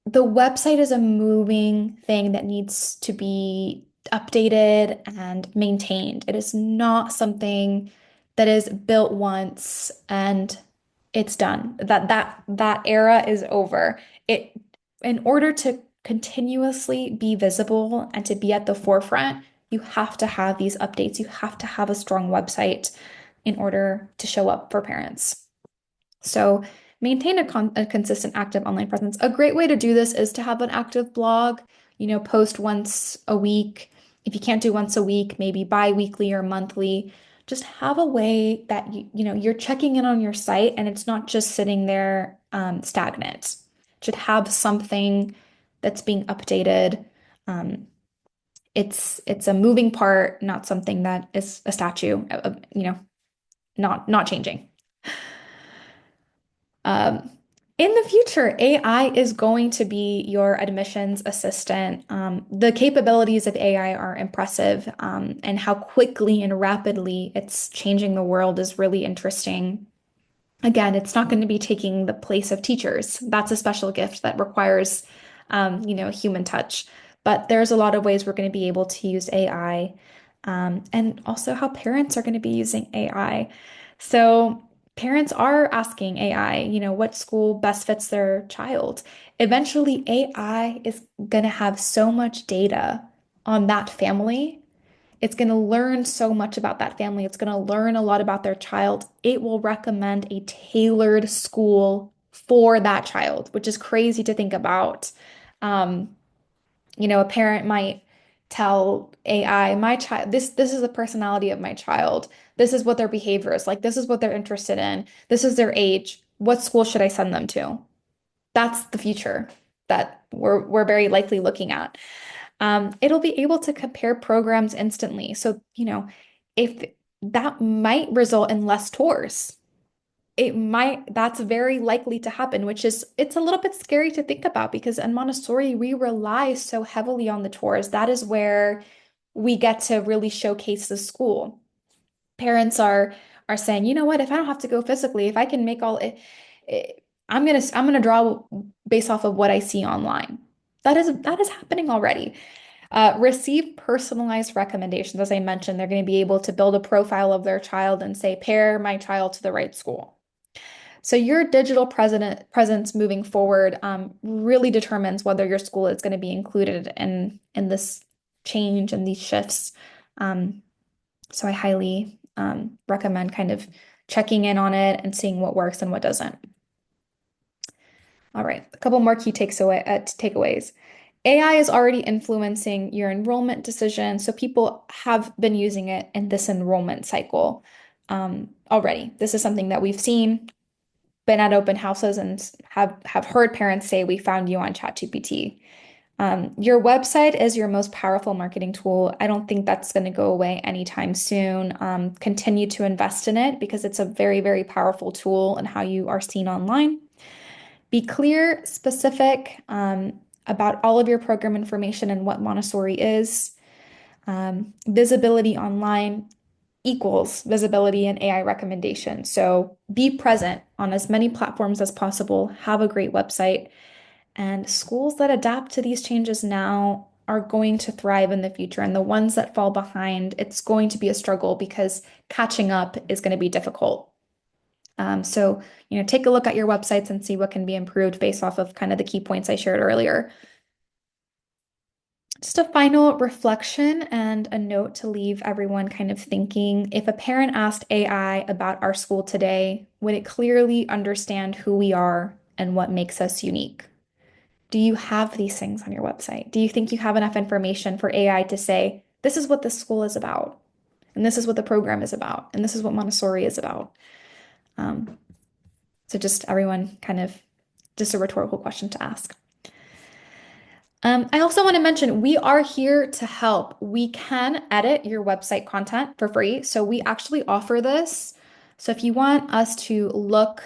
the website is a moving thing that needs to be updated and maintained. It is not something that is built once and it's done. That era is over. It In order to continuously be visible and to be at the forefront, you have to have these updates. You have to have a strong website in order to show up for parents. So maintain a consistent active online presence. A great way to do this is to have an active blog, post once a week. If you can't do once a week, maybe bi-weekly or monthly. Just have a way that you're checking in on your site and it's not just sitting there stagnant. It should have something that's being updated. Um, it's a moving part, not something that is a statue, not changing. Um, in the future, AI is going to be your admissions assistant. The capabilities of AI are impressive, and how quickly and rapidly it's changing the world is really interesting. Again, it's not going to be taking the place of teachers. That's a special gift that requires, human touch. But there's a lot of ways we're going to be able to use AI, and also how parents are going to be using AI. So parents are asking AI, what school best fits their child. Eventually, AI is going to have so much data on that family. It's going to learn so much about that family. It's going to learn a lot about their child. It will recommend a tailored school for that child, which is crazy to think about. Um, a parent might tell AI, my child, this is the personality of my child. This is what their behavior is like. This is what they're interested in. This is their age. What school should I send them to? That's the future that we're very likely looking at. It'll be able to compare programs instantly. So, if that might result in less tours, that's very likely to happen, it's a little bit scary to think about because in Montessori, we rely so heavily on the tours. That is where we get to really showcase the school. Parents are saying, you know what, if I don't have to go physically, if I can make I'm gonna draw based off of what I see online. That is happening already. Receive personalized recommendations. As I mentioned, they're going to be able to build a profile of their child and say, pair my child to the right school. So your digital presence moving forward really determines whether your school is going to be included in this change and these shifts. Um, so I highly recommend kind of checking in on it and seeing what works and what doesn't. All right, a couple more key takeaways. AI is already influencing your enrollment decision, so people have been using it in this enrollment cycle already. This is something that we've seen, been at open houses, and have heard parents say, "We found you on ChatGPT." Your website is your most powerful marketing tool. I don't think that's going to go away anytime soon. Continue to invest in it because it's a very, very powerful tool in how you are seen online. Be clear, specific about all of your program information and what Montessori is. Visibility online equals visibility and AI recommendations. So be present on as many platforms as possible. Have a great website. And schools that adapt to these changes now are going to thrive in the future. And the ones that fall behind, it's going to be a struggle because catching up is going to be difficult. So, take a look at your websites and see what can be improved based off of kind of the key points I shared earlier. Just a final reflection and a note to leave everyone kind of thinking. If a parent asked AI about our school today, would it clearly understand who we are and what makes us unique? Do you have these things on your website? Do you think you have enough information for AI to say, this is what this school is about, and this is what the program is about, and this is what Montessori is about? Um, so just everyone kind of just a rhetorical question to ask. I also want to mention we are here to help. We can edit your website content for free. So we actually offer this. So if you want us to look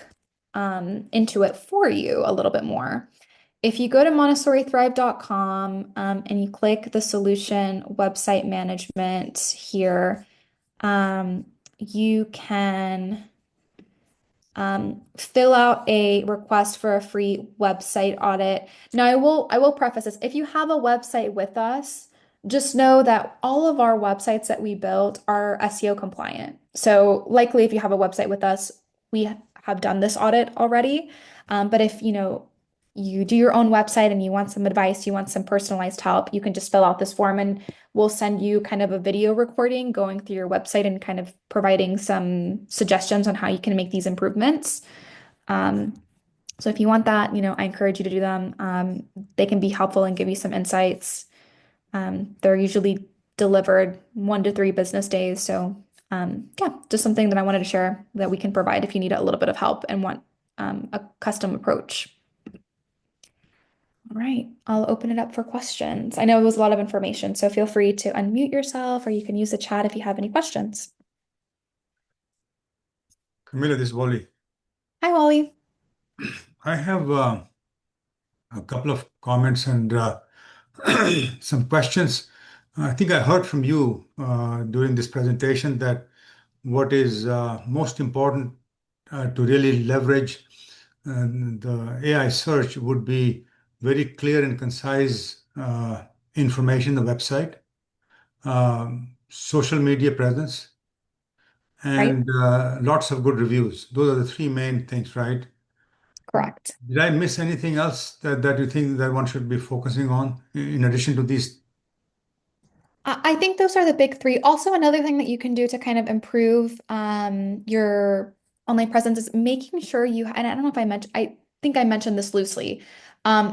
into it for you a little bit more, if you go to montessorithrive.com and you click the solution website management here, you can fill out a request for a free website audit. Now, I will preface this. If you have a website with us, just know that all of our websites that we build are SEO compliant. So likely if you have a website with us, we have done this audit already. But if you do your own website and you want some advice, you want some personalized help, you can just fill out this form and we'll send you kind of a video recording going through your website and kind of providing some suggestions on how you can make these improvements. Um, so if you want that, I encourage you to do them. They can be helpful and give you some insights. They're usually delivered 1 to 3 business days. So yeah, just something that I wanted to share that we can provide if you need a little bit of help and want a custom approach. All right, I'll open it up for questions. I know it was a lot of information, so feel free to unmute yourself or you can use the chat if you have any questions. Camila, this is Wally. Hi, Wally. I have a couple of comments and some questions. I think I heard from you during this presentation that what is most important to really leverage the AI search would be very clear and concise information on the website, social media presence, Right? and lots of good reviews. Those are the three main things, right? Correct. Did I miss anything else that you think that one should be focusing on in addition to these? I think those are the big three. Also, another thing that you can do to kind of improve your online presence is making sure and I don't know if I think I mentioned this loosely,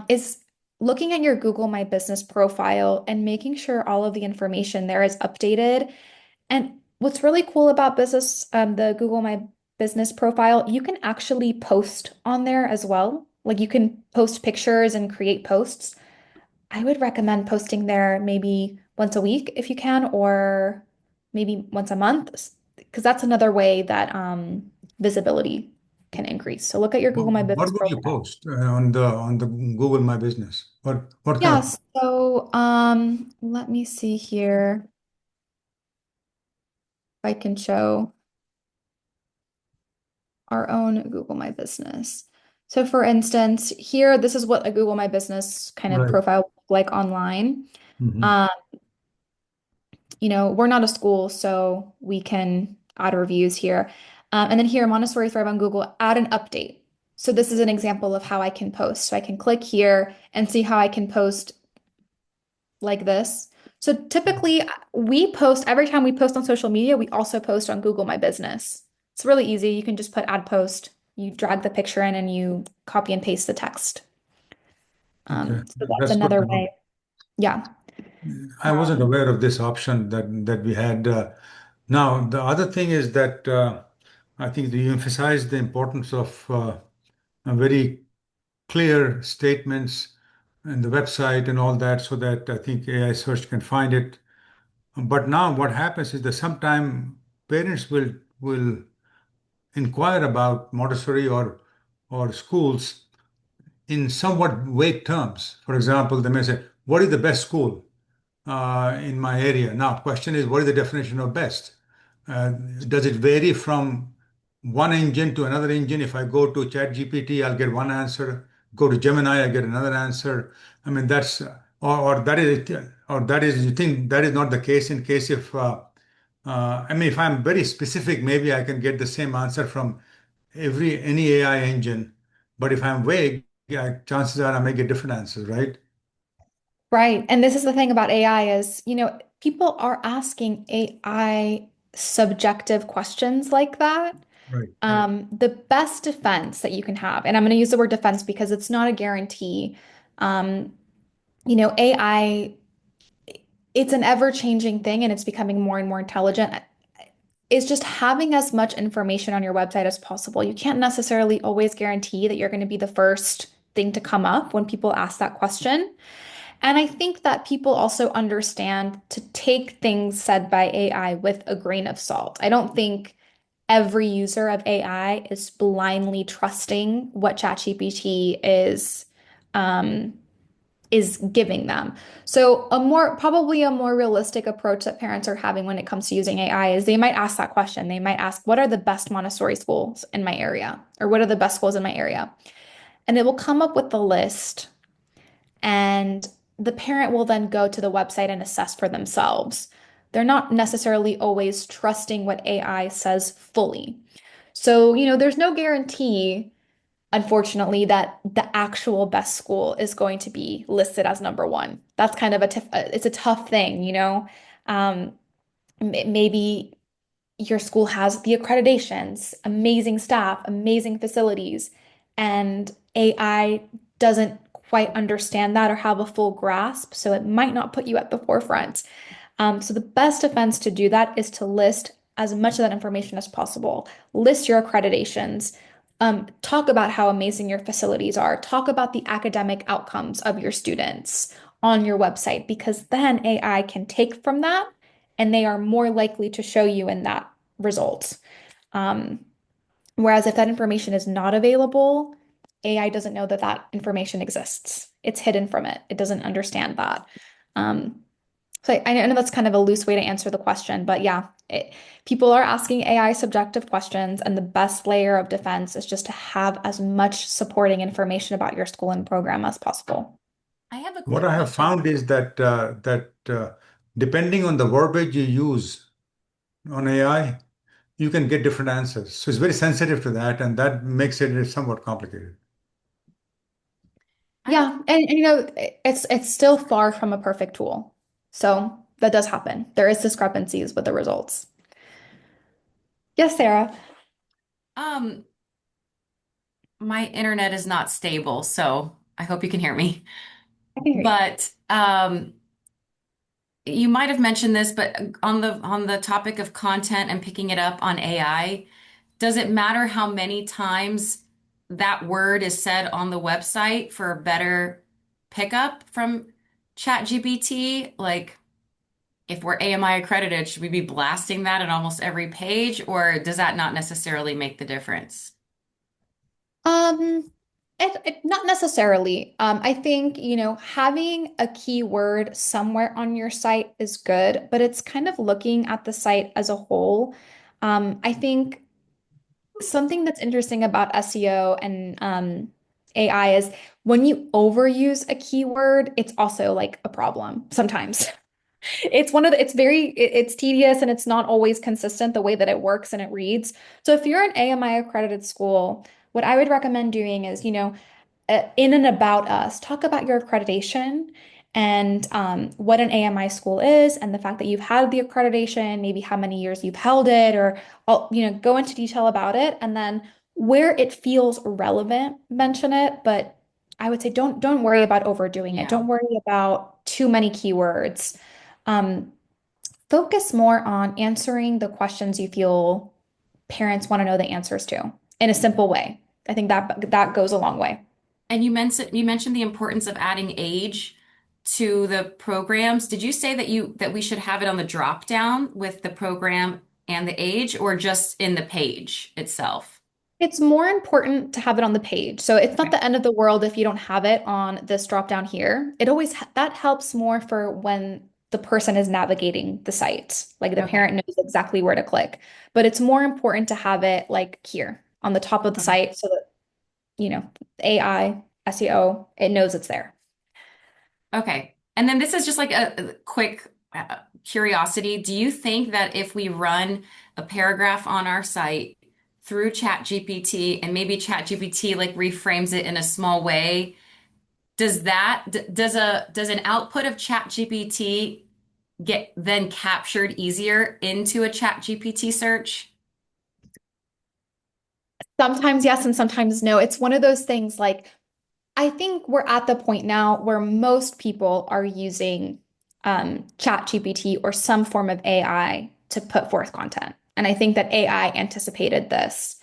is looking at your Google My Business profile and making sure all of the information there is updated. And what's really cool about the Google My Business profile, you can actually post on there as well. Like you can post pictures and create posts. I would recommend posting there maybe once a week if you can, or maybe once a month, because that's another way that visibility can increase. So look at your What, Google My what Business would you profile. post on the Google My Business? What kind of Yeah, so let me see here if I can show our own Google My Business. So for instance, here, this is what a Google My Business kind of right? profile would look like online. Hmm. Um, we're not a school, so we can add reviews here. And then here, Montessori Thrive on Google, add an update. So this is an example of how I can post. So I can click here and see how I can post like this. So typically, we post every time we post on social media, we also post on Google My Business. It's really easy. You can just put add post, you drag the picture in, and you copy and paste the text. Okay, So that's that's good another to know. way. Yeah. I wasn't aware of this option that we had. Now, the other thing is that I think you emphasized the importance of a very clear statements in the website and all that, so that I think AI search can find it. But now what happens is that sometimes parents will inquire about Montessori or schools in somewhat vague terms. For example, they may say, "What is the best school in my area?" Now, question is, what is the definition of best? Uh, does it vary from one engine to another engine? If I go to ChatGPT, I'll get one answer. Go to Gemini, I get another answer. I mean, or that is, you think that is not the case in case if, I mean, if I'm very specific, maybe I can get the same answer from any AI engine. But if I'm vague, yeah, chances are I may get different answers, right? Right. And this is the thing about AI is, people are asking AI subjective questions like that. Right. The best defense that you can have, and I'm going to use the word defense because it's not a guarantee. Um, AI, it's an ever-changing thing and it's becoming more and more intelligent. Is just having as much information on your website as possible. You can't necessarily always guarantee that you're going to be the first thing to come up when people ask that question. And I think that people also understand to take things said by AI with a grain of salt. I don't think every user of AI is blindly trusting what ChatGPT is um, is giving them. So probably a more realistic approach that parents are having when it comes to using AI is they might ask that question. They might ask, what are the best Montessori schools in my area? Or what are the best schools in my area? And it will come up with the list, and the parent will then go to the website and assess for themselves. They're not necessarily always trusting what AI says fully. So, there's no guarantee, unfortunately, that the actual best school is going to be listed as number one. That's kind of it's a tough thing. Um, Maybe your school has the accreditations, amazing staff, amazing facilities, and AI doesn't quite understand that or have a full grasp, so it might not put you at the forefront. So the best defense to do that is to list as much of that information as possible. List your accreditations. Talk about how amazing your facilities are. Talk about the academic outcomes of your students on your website, because then AI can take from that and they are more likely to show you in that result. Um, Whereas if that information is not available, AI doesn't know that that information exists. It's hidden from it. It doesn't understand that. Um, so I know that's kind of a loose way to answer the question, but yeah, people are asking AI subjective questions, and the best layer of defense is just to have as much supporting information about your school and program as possible. I have a What quick I have question. found is that depending on the verbiage you use on AI, you can get different answers. So it's very sensitive to that, and that makes it somewhat complicated. I have a Yeah, and it's still far from a perfect tool. So that does happen. There is discrepancies with the results. Yes, Sarah. um my internet is not stable, so I hope you can hear me. I can hear you. But you might have mentioned this, but on the topic of content and picking it up on AI, does it matter how many times that word is said on the website for a better pickup from ChatGPT? Like, if we're AMI accredited, should we be blasting that at almost every page, or does that not necessarily make the difference? Um, not necessarily. I think, having a keyword somewhere on your site is good, but it's kind of looking at the site as a whole. I think something that's interesting about SEO and AI is when you overuse a keyword, it's also like a problem sometimes. It's tedious and it's not always consistent the way that it works and it reads. So if you're an AMI accredited school, what I would recommend doing is, in and about us, talk about your accreditation and what an AMI school is and the fact that you've had the accreditation, maybe how many years you've held it, or go into detail about it. And then where it feels relevant, mention it. But I would say don't worry about overdoing it. Yeah. Don't worry about too many keywords. Um, Focus more on answering the questions you feel parents want to know the answers to in a simple way. I think that goes a long way. And you mentioned the importance of adding age to the programs. Did you say that we should have it on the drop down with the program and the age, or just in the page itself? It's more important to have it on the page. So it's not Okay. the end of the world if you don't have it on this drop down here. That helps more for when the person is navigating the site. Like the Okay. parent knows exactly where to click. But it's more important to have it like here on the top of the Okay. site so that, AI, SEO, it knows it's there. Okay. And then this is just like a quick curiosity. Do you think that if we run a paragraph on our site through ChatGPT and maybe ChatGPT like reframes it in a small way, does an output of ChatGPT get then captured easier into a ChatGPT search? Sometimes yes and sometimes no. It's one of those things like I think we're at the point now where most people are using ChatGPT or some form of AI to put forth content. And I think that AI anticipated this.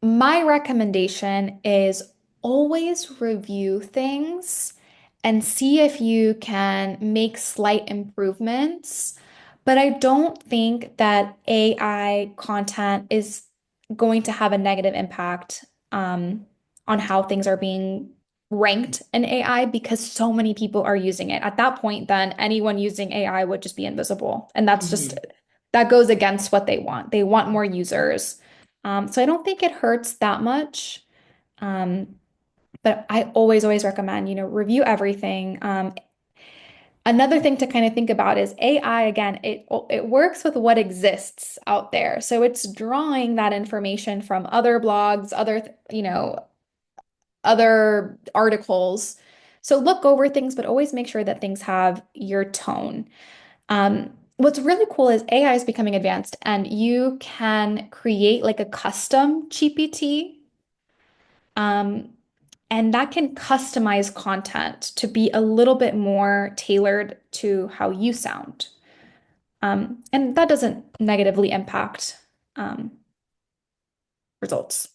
My recommendation is always review things and see if you can make slight improvements. But I don't think that AI content is going to have a negative impact on how things are being ranked in AI because so many people are using it. At that point, then anyone using AI would just be invisible. And that's just, Mhm. that goes against what they want. They want more users. So I don't think it hurts that much. Um, but I always recommend, review everything. Another thing to kind of think about is AI, again, it works with what exists out there. So it's drawing that information from other blogs, other articles. So look over things, but always make sure that things have your tone. What's really cool is AI is becoming advanced, and you can create like a custom GPT. Um, and that can customize content to be a little bit more tailored to how you sound. And that doesn't negatively impact um, results,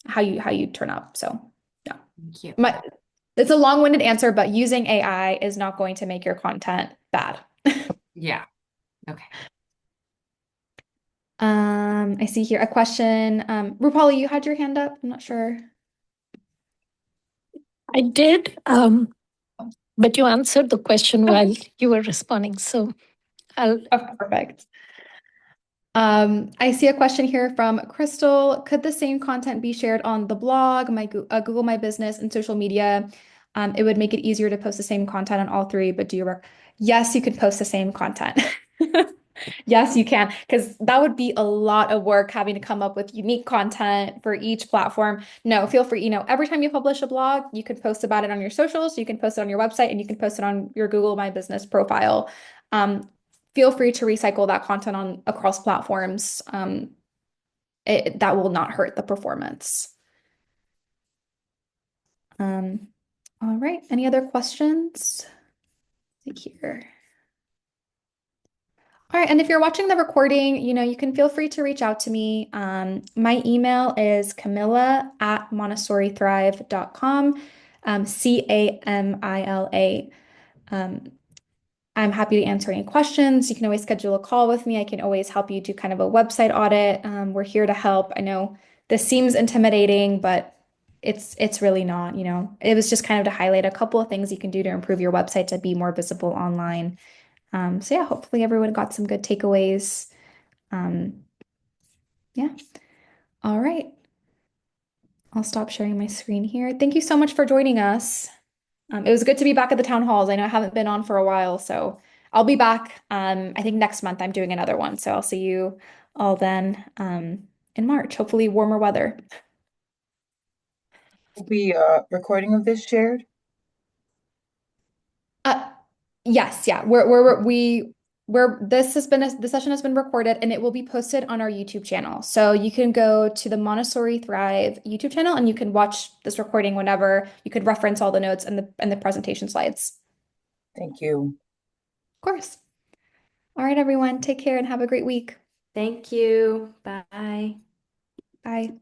how you turn up. So, yeah. Thank you. My, it's a long-winded answer, but using AI is not going to make your content bad. Yeah. Okay. I see here a question. Rupali, you had your hand up. I'm not sure. I did, but you answered the question while you were responding. So I'll. Oh, perfect. I see a question here from Crystal. Could the same content be shared on the blog, Google My Business, and social media? It would make it easier to post the same content on all three, but do you work? Yes, you could post the same content. Yes, you can, because that would be a lot of work having to come up with unique content for each platform. No, feel free, every time you publish a blog, you can post about it on your socials, you can post it on your website, and you can post it on your Google My Business profile. Um, Feel free to recycle that content on across platforms. That will not hurt the performance. Um, all right. Any other questions? Let's see here. All right. And if you're watching the recording, you can feel free to reach out to me. My email is Camila@montessorithrive.com. Camila. I'm happy to answer any questions. You can always schedule a call with me. I can always help you do kind of a website audit. We're here to help. I know this seems intimidating, but it's really not, It was just kind of to highlight a couple of things you can do to improve your website to be more visible online. So yeah, hopefully everyone got some good takeaways. Um, yeah. All right. I'll stop sharing my screen here. Thank you so much for joining us. It was good to be back at the town halls. I know I haven't been on for a while, so I'll be back. I think next month I'm doing another one, so I'll see you all then in March. Hopefully warmer weather. Will be recording of this shared? Uh, yes, yeah. We're the session has been recorded and it will be posted on our YouTube channel. So you can go to the Montessori Thrive YouTube channel and you can watch this recording whenever. You could reference all the notes and the presentation slides. Thank you. Of course. All right, everyone. Take care and have a great week. Thank you. Bye. Bye.